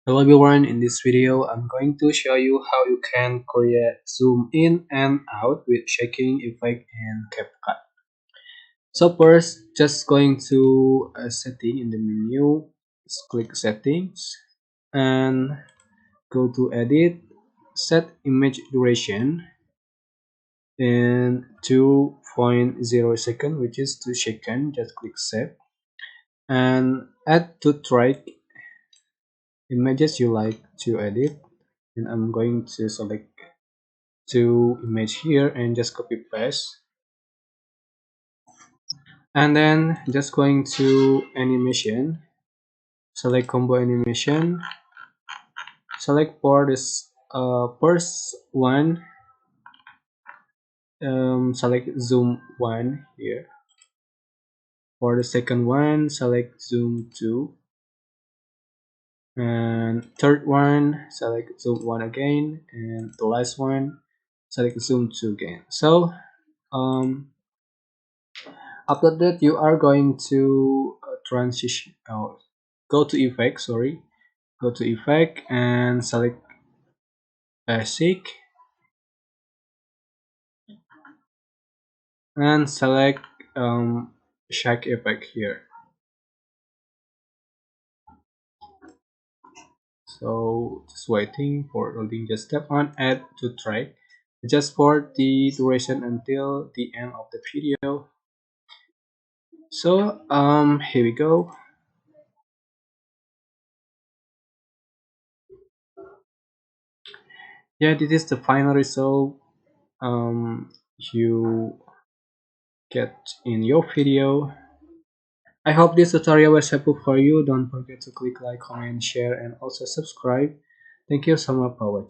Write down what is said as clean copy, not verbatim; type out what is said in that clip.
Hello everyone, in this video I'm going to show you how you can create zoom in and out with shaking effect in CapCut. So first, just going to setting in the menu, just click settings and go to edit, set image duration in 2.0 second, which is 2 seconds. Just click save and add to track images you like to edit, and I'm going to select two image here and just copy paste, and then just going to animation, select combo animation, select for this first one, select zoom 1 here. For the second one, select zoom 2, and third one select zoom 1 again, and the last one select zoom 2 again. So after that, you are going to transition go to effect, sorry, go to effect and select basic and select shake effect here. So just waiting for loading. Just tap on add to track just for the duration until the end of the video. So here we go. Yeah, this is the final result you get in your video. I hope this tutorial was helpful for you. Don't forget to click like, comment, share, and also subscribe. Thank you so much for watching.